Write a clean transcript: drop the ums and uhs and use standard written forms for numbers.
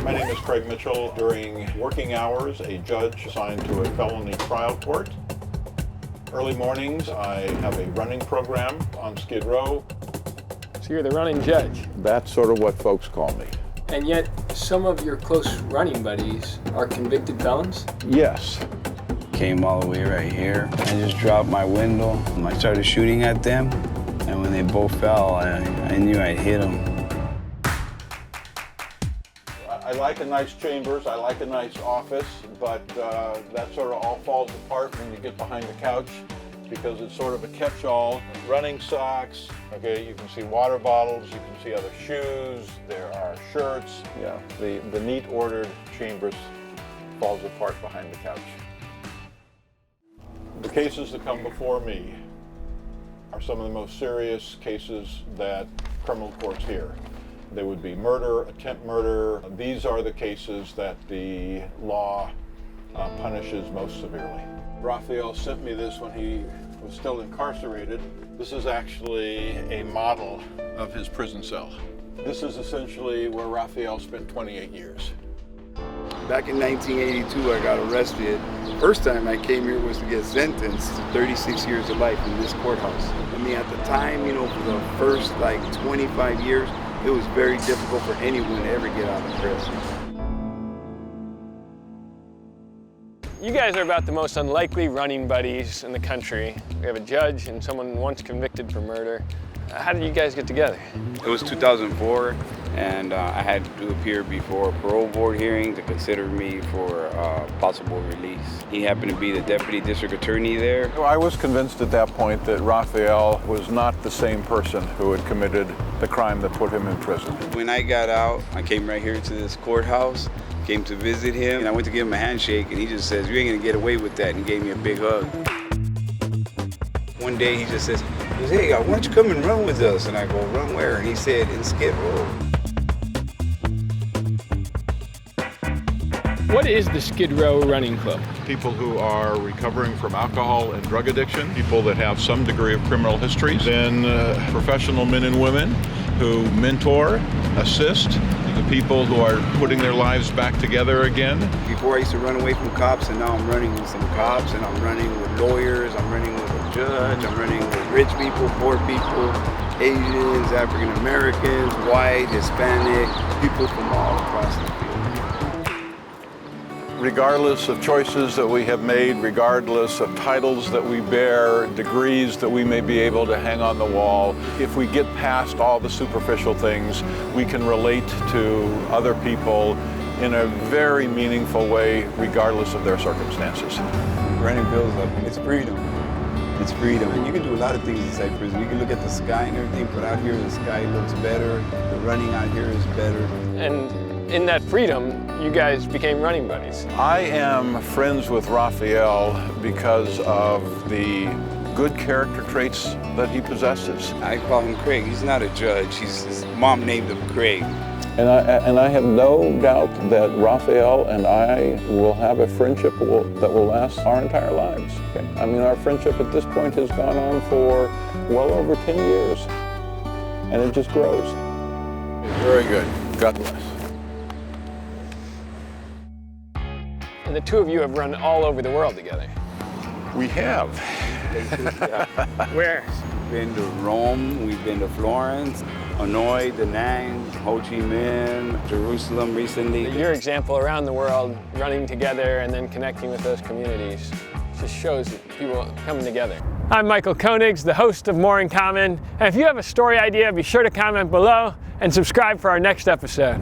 My name is Craig Mitchell. During working hours, a judge assigned to a felony trial court. Early mornings, I have a running program on Skid Row. So you're the running judge. That's sort of what folks call me. And yet, some of your close running buddies are convicted felons? Yes. Came all the way right here. I just dropped my window. I started shooting at them, and when they both fell, I knew I'd hit them. I like a nice chambers, I like a nice office, but that sort of all falls apart when you get behind the couch because it's sort of a catch-all. Running socks, okay, you can see water bottles, you can see other shoes, there are shirts. Yeah, the neat ordered chambers falls apart behind the couch. The cases that come before me are some of the most serious cases that criminal courts hear. They would be murder, attempt murder. These are the cases that the law punishes most severely. Raphael sent me this when he was still incarcerated. This is actually a model of his prison cell. This is essentially where Raphael spent 28 years. Back in 1982, I got arrested. First time I came here was to get sentenced to 36 years of life in this courthouse. I mean, at the time, you know, for the first 25 years, it was very difficult for anyone to ever get out of prison. You guys are about the most unlikely running buddies in the country. We have a judge and someone once convicted for murder. How did you guys get together? It was 2004, and I had to appear before a parole board hearing to consider me for possible release. He happened to be the deputy district attorney there. I was convinced at that point that Raphael was not the same person who had committed the crime that put him in prison. When I got out, I came right here to this courthouse, came to visit him, and I went to give him a handshake, and he just says, "You ain't gonna get away with that," and he gave me a big hug. One day he just says, "Hey, why don't you come and run with us?" And I go, "Run where?" And he said, "In Skid Row." What is the Skid Row Running Club? People who are recovering from alcohol and drug addiction, people that have some degree of criminal history, then professional men and women who mentor, assist, the people who are putting their lives back together again. Before I used to run away from cops, and now I'm running with some cops, and I'm running with lawyers, I'm running with a judge, I'm running with rich people, poor people, Asians, African Americans, white, Hispanic, people from all across the field. Regardless of choices that we have made, regardless of titles that we bear, degrees that we may be able to hang on the wall, if we get past all the superficial things, we can relate to other people in a very meaningful way, regardless of their circumstances. Running bills up, it's freedom. It's freedom. And you can do a lot of things inside prison. You can look at the sky and everything, but out here the sky looks better. The running out here is better. And in that freedom, you guys became running buddies. I am friends with Raphael because of the good character traits that he possesses. I call him Craig. He's not a judge. His mom named him Craig. And I have no doubt that Raphael and I will have a friendship that will last our entire lives. Okay? I mean, our friendship at this point has gone on for well over 10 years, and it just grows. Very good. God bless. And the two of you have run all over the world together. We have. Where? We've been to Rome, we've been to Florence, Hanoi, Da Nang, Ho Chi Minh, Jerusalem recently. Your example around the world, running together and then connecting with those communities, just shows that people coming together. I'm Michael Koenigs, the host of More in Common. And if you have a story idea, be sure to comment below and subscribe for our next episode.